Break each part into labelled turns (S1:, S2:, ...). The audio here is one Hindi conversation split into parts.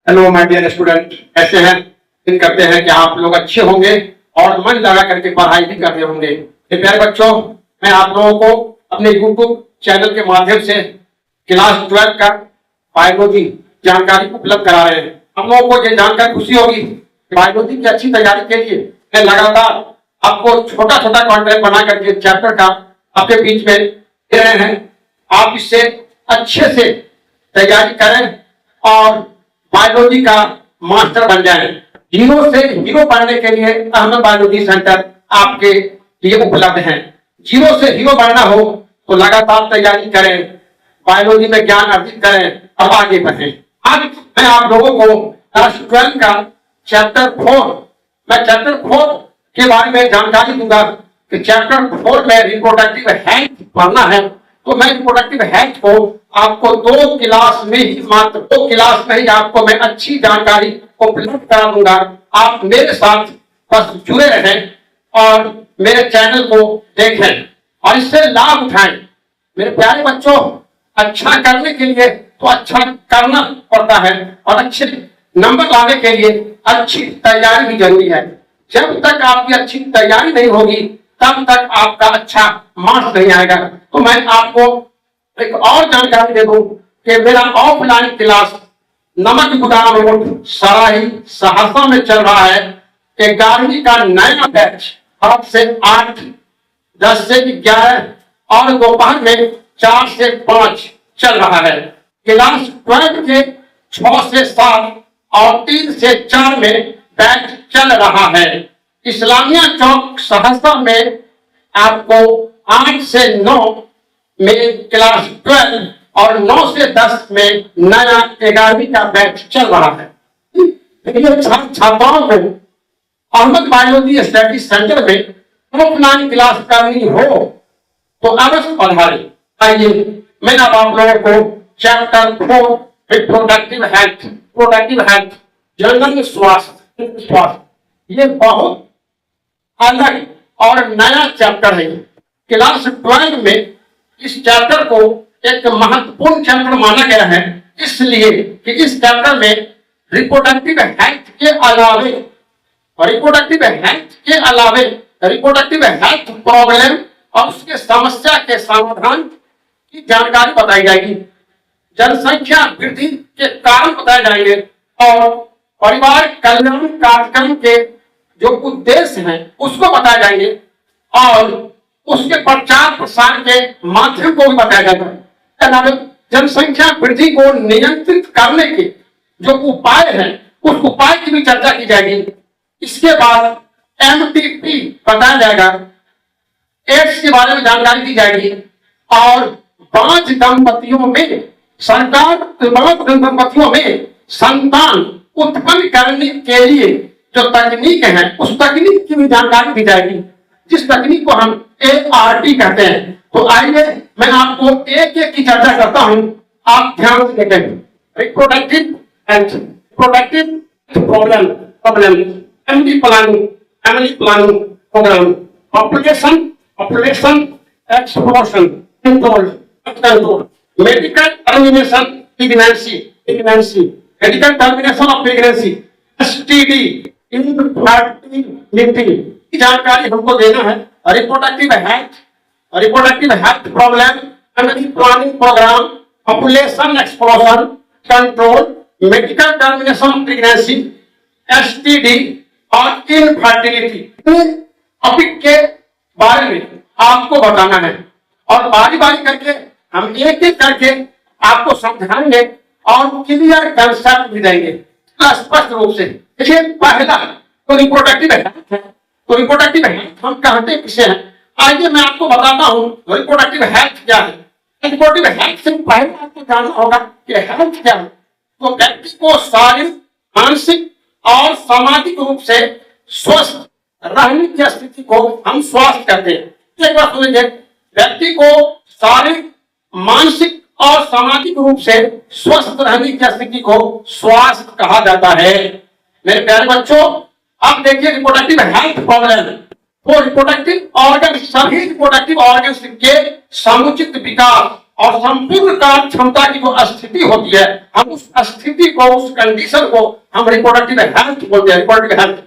S1: हेलो माय डियर स्टूडेंट, ऐसे हैं। उम्मीद करते हैं कि आप लोग अच्छे होंगे और मन लगा करके पढ़ाई भी कर रहे होंगे। मेरे प्यारे बच्चों, मैं आप लोगों को अपने यूट्यूब चैनल के माध्यम से क्लास 12 का बायोलॉजी जानकारी उपलब्ध करा रहे हैं। हम लोगों को ये जानकर खुशी होगी कि बायोलॉजी की अच्छी तैयारी के लिए मैं लगातार आपको छोटा छोटा कंटेंट बना करके चैप्टर का आपके बीच में दे रहे हैं। आप इससे अच्छे से तैयारी करें और बायोलॉजी का मास्टर बन जाए। जीरो से हीरो बनने के लिए अहमद बायोलॉजी सेंटर आपके लिए उपलब्ध है। जीरो से हीरो बनना हो तो लगातार तैयारी करें, बायोलॉजी में ज्ञान अर्जित करें और आगे बढ़ें। आज मैं आप लोगों को क्लास 12 का चैप्टर 4 के बारे में जानकारी दूंगा कि चैप्टर 4 में रिप्रोडक्टिव हेल्थ पढ़ना है। तो मैं रिप्रोडक्टिव हेल्थ को आपको दो क्लास में ही आपको मैं अच्छी जानकारी उपलब्ध करा दूंगा। आप मेरे साथ बस जुड़े रहें और मेरे चैनल को देखें और इससे लाभ उठाएं। मेरे प्यारे बच्चों, अच्छा करने के लिए तो अच्छा करना पड़ता है और अच्छे नंबर लाने के लिए अच्छी तैयारी भी जरूरी है। जब तक आपकी अच्छी तैयारी नहीं होगी तब तक आपका अच्छा मार्क्स नहीं आएगा। तो मैं आपको एक और जानकारी दे दूं कि मेरा ऑफलाइन क्लास नमक गोदाम रोड सराही सहरसा में चल रहा है। 11वीं का नया बैच 8 से 8, 10 से 11 और दोपहर में 4 से 5 चल रहा है। क्लास 12 के 6 से 7 और 3 से 4 में बैच चल रहा है। इस्लामिया चौक सहरसा में आपको 8 से 9 में क्लास 12 और 9 से 10 में नया 11वीं का बैच चल रहा है। छात्राओं को अहमद बायोलॉजी स्टडी सेंटर में ऑफलाइन क्लास करनी हो तो अवश्य पधारें। आइए मैं अब आप लोगों को चैप्टर 4 रिप्रोडक्टिव हेल्थ जनरल स्वास्थ्य, ये बहुत अलग और नया चैप्टर है। क्लास 12 में इस चैप्टर को एक महत्वपूर्ण चैप्टर माना गया है, इसलिए कि इस चैप्टर में रिप्रोडक्टिव हेल्थ के अलावे रिप्रोडक्टिव हेल्थ प्रॉब्लम और उसके समस्या के समाधान की जानकारी बताई जाएगी। जनसंख्या वृद्धि के कारण बताए जाएंगे और परिवार कल्याण कार्यक्रम के जो उद्देश्य हैं उसको बताए जाएंगे और उसके प्रचार प्रसार के माध्यम को भी बताया जाएगा। जनसंख्या वृद्धि को नियंत्रित करने के जो उपाय हैं उस उपाय की भी चर्चा की जाएगी। इसके बाद MTP बताया जाएगा, एड्स के बारे में जानकारी दी जाएगी और बांझ दंपतियों में संतान उत्पन्न करने के लिए जो तकनीक है उस तकनीक की भी जानकारी दी जाएगी, जिस तकनीक को हम ART कहते हैं। तो आइए मैं आपको एक एक की चर्चा करता हूं, आप ध्यान से देखें। Reproductive problem, family planning programme, population explosion control, medical termination of pregnancy, STD, infertility की जानकारी हमको देना है। Reproductive health problem, family planning programme, population explosion control, medical termination of pregnancy, STD और इनफर्टिलिटी टॉपिक के बारे में आपको बताना है और बारी बारी करके हम एक एक करके आपको समझाएंगे और क्लियर कंसेप्ट भी देंगे स्पष्ट रूप से। देखिए, पहला तो रिप्रोडक्टिव हेल्थ है। तो रिप्रोडक्टिव हेल्थ हम कहते किसे हैं, आइए मैं आपको बताता हूं रिप्रोडक्टिव हेल्थ क्या है। रिप्रोडक्टिव हेल्थ से पहले आपको जानना होगा कि हेल्थ क्या है। तो व्यक्ति को शारीरिक, मानसिक और सामाजिक रूप से स्वस्थ रहने की स्थिति को हम स्वास्थ्य कहते हैं। एक बार सुनिए, व्यक्ति को शारीरिक, मानसिक और सामाजिक रूप से स्वस्थ रहने की स्थिति को स्वास्थ्य कहा जाता है। मेरे प्यारे बच्चों, अब देखिए रिप्रोडक्टिव हेल्थ प्रॉब्लम। तो रिप्रोडक्टिव ऑर्गन, सभी रिप्रोडक्टिव ऑर्गन्स के समुचित विकास और संपूर्ण कार्य क्षमता की जो स्थिति होती है, हम उस स्थिति को, उस कंडीशन को हम रिप्रोडक्टिव हेल्थ बोलते हैं। रिप्रोडक्टिव हेल्थ,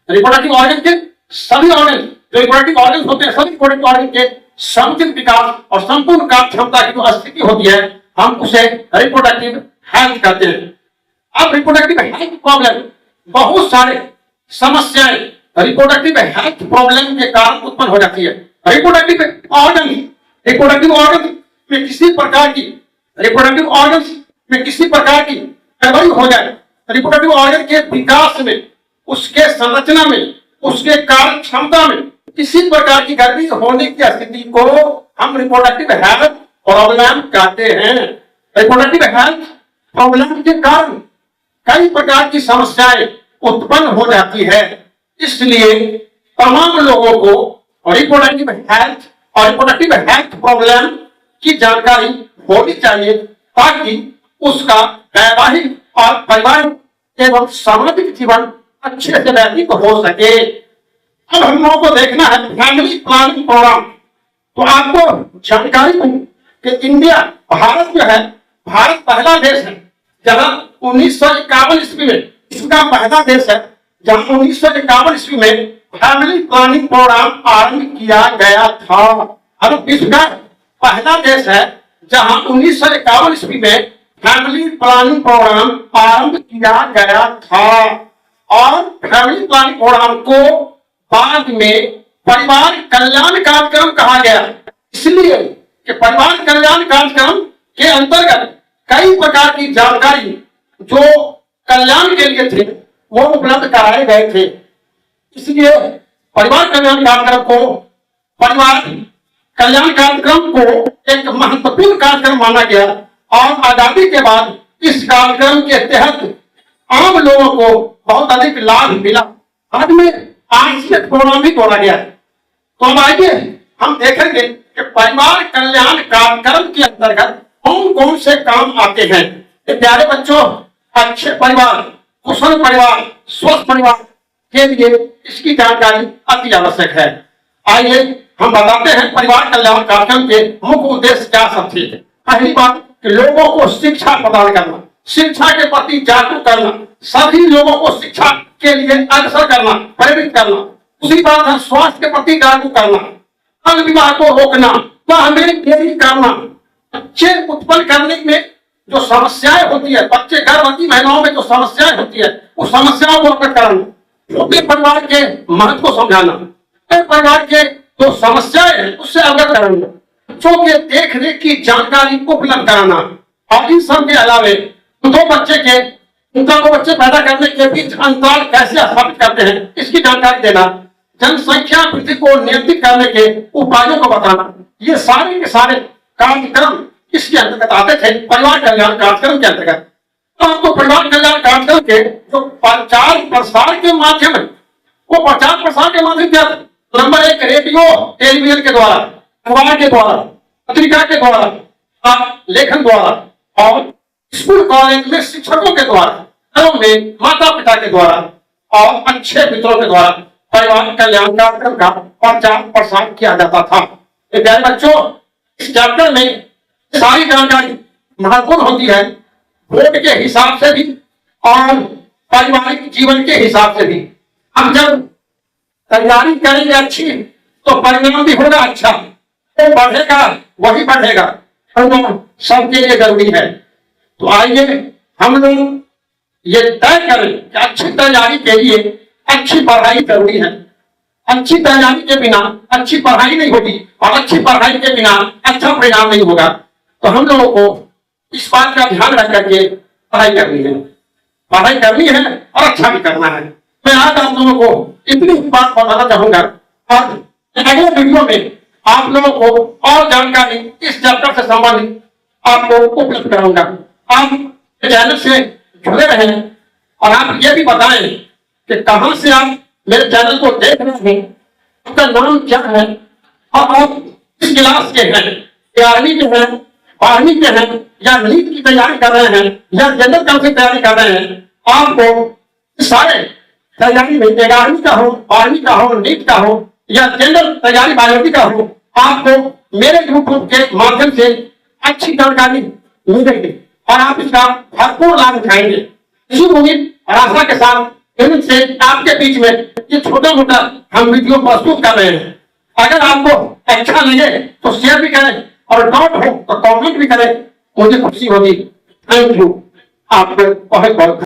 S1: रिप्रोडक्टिव ऑर्गन के सभी ऑर्गन, जो रिप्रोडक्टिव ऑर्गन होते हैं, सभी रिप्रोडक्टिव ऑर्गन के समुचित विकास और संपूर्ण कार्य क्षमता की जो स्थिति होती है, हम उसे रिप्रोडक्टिव हेल्थ कहते हैं। अब रिप्रोडक्टिव हेल्थ प्रॉब्लम, बहुत सारे समस्याएं रिप्रोडक्टिव हेल्थ प्रॉब्लम के कारण उत्पन्न हो जाती है। रिप्रोडक्टिव ऑर्गन में किसी प्रकार की, रिप्रोडक्टिव ऑर्गन में किसी प्रकार की गड़बड़ी हो जाए, रिप्रोडक्टिव ऑर्गन के विकास में, उसके संरचना में, उसके कार्य क्षमता में किसी प्रकार की गड़बड़ी होने की स्थिति को हम रिप्रोडक्टिव हेल्थ प्रॉब्लम कहते हैं। रिप्रोडक्टिव हेल्थ प्रॉब्लम के कारण कई प्रकार की समस्याएं उत्पन्न हो जाती है। इसलिए तमाम लोगों को रिप्रोडक्टिव हेल्थ और रिप्रोडक्टिव हेल्थ प्रॉब्लम की जानकारी होनी चाहिए, ताकि उसका वैवाहिक और पारिवारिक एवं सामाजिक जीवन अच्छे से व्यतीत हो सके। अब हम लोगों को देखना है फैमिली प्लानिंग प्रोग्राम। तो आपको जानकारी हो कि इंडिया, भारत जो है, भारत पहला देश है जहां 1951 ईस्वी में, इसका पहला देश है जहां 1951 ईस्वी में फैमिली प्लानिंग प्रोग्राम आरंभ किया गया था। और विश्व का पहला देश है जहां 1951 ईस्वी में फैमिली प्लानिंग प्रोग्राम आरंभ किया गया था। और फैमिली प्लानिंग प्रोग्राम को बाद में परिवार कल्याण कार्यक्रम कहा गया, इसलिए कि परिवार कल्याण कार्यक्रम के अंतर्गत कई प्रकार की जानकारी जो कल्याण के लिए थे वो उपलब्ध कराए गए थे। इसलिए परिवार कल्याण कार्यक्रम को, परिवार कल्याण कार्यक्रम को एक महत्वपूर्ण कार्यक्रम माना गया। और आजादी के बाद इस कार्यक्रम के तहत आम लोगों को बहुत अधिक लाभ मिला। बाद में आरसीएस प्रोग्राम भी तोड़ा गया। तो अब आइए हम देखेंगे कि परिवार कल्याण कार्यक्रम के अंतर्गत कौन कौन से काम आते हैं। प्यारे बच्चों, अच्छे परिवार, कुशल परिवार, स्वस्थ परिवार के लिए इसकी जानकारी अति आवश्यक है। आइए हम बताते हैं परिवार कल्याण कार्यक्रम के मुख्य उद्देश्य क्या सब थे। पहली बात कि लोगों को शिक्षा प्रदान करना, शिक्षा के प्रति जागरूक करना, सभी लोगों को शिक्षा के लिए अग्रसर करना, प्रेरित करना। उसी बात है स्वास्थ्य के प्रति जागरूक करना, बाल विवाह को रोकना, हमें देरी करना, बच्चे उत्पन्न करने में जो समस्याएं होती है, बच्चे गर्भवती महिलाओं में जो समस्याएं होती है, उस समस्याओं को अवगत कराना, छोटे परिवार के महत्व को समझाना, परिवार के जो समस्याएं हैं उससे अवगत कराना, बच्चों के देख रेख की जानकारी उपलब्ध कराना। और इन सब के अलावे दो बच्चे के, दो बच्चे पैदा करने के बीच अंतराल कैसे स्थापित करते हैं इसकी जानकारी देना, जनसंख्या वृद्धि को नियंत्रित करने के उपायों को बताना, ये सारे के सारे कार्यक्रम इसके अंतर्गत आते थे, परिवार कल्याण कार्यक्रम के अंतर्गत। तो आपको परिवार कल्याण कार्यक्रम के जो प्रचार प्रसार के माध्यम है, वो प्रचार प्रसार के माध्यम क्या? नंबर एक, रेडियो टेलीविजन के द्वारा, अखबार के द्वारा, पत्रिका के द्वारा, लेखन द्वारा, और स्कूल कॉलेज में शिक्षकों के द्वारा, घरों में माता पिता के द्वारा और अच्छे मित्रों के द्वारा परिवार कल्याण कार्यक्रम का प्रचार प्रसार किया जाता था। प्यारे बच्चों, इस चैप्टर में सारी जानकारी महत्वपूर्ण होती है, वोट के हिसाब से भी और पारिवारिक जीवन के हिसाब से भी। हम जब तैयारी करेंगे अच्छी तो परिणाम भी होगा अच्छा, तो बढ़ेगा, वही बढ़ेगा, सबके लिए जरूरी है। तो आइए हम लोग ये तय करें कि अच्छी तैयारी के लिए अच्छी पढ़ाई जरूरी है। अच्छी तैयारी के बिना अच्छी पढ़ाई नहीं होगी, और अच्छी पढ़ाई के बिना अच्छा परिणाम नहीं होगा। तो हम लोगों को इस बात का ध्यान रख करके पढ़ाई करनी है, पढ़ाई करनी है और अच्छा भी करना है। मैं आज आप लोगों को इतनी बात बताना चाहूंगा, और अगले वीडियो में आप लोगों को और जानकारी इस चैप्टर से संबंधित आपको उपलब्ध कराऊंगा। आप चैनल से जुड़े रहें और आप ये भी बताएं कि कहां से आप मेरे चैनल को देख रहे हैं, आपका नाम क्या है, और आप किस क्लास के हैं, 11वीं के हैं, 12वीं के हैं, या नीट की तैयारी कर रहे हैं, या जनरल काउंसिल तैयारी कर रहे हैं। आपको सारे तैयारी में 11वीं का हो, 12वीं का हो, नीट का हो, या जनरल तैयारी बायोलॉजी का हो, आपको मेरे यूट्यूब के माध्यम से अच्छी जानकारी मिलेगी और आप इसका भरपूर लाभ उठाएंगे। इसी उम्मीद और आशा के साथ इनसे आपके बीच में ये छोटा मोटा हम वीडियो प्रस्तुत कर रहे हैं। अगर आपको अच्छा लगे तो शेयर भी करें और डाउट हो तो कमेंट भी करें, मुझे खुशी होगी। थैंक यू, आपको बहुत बहुत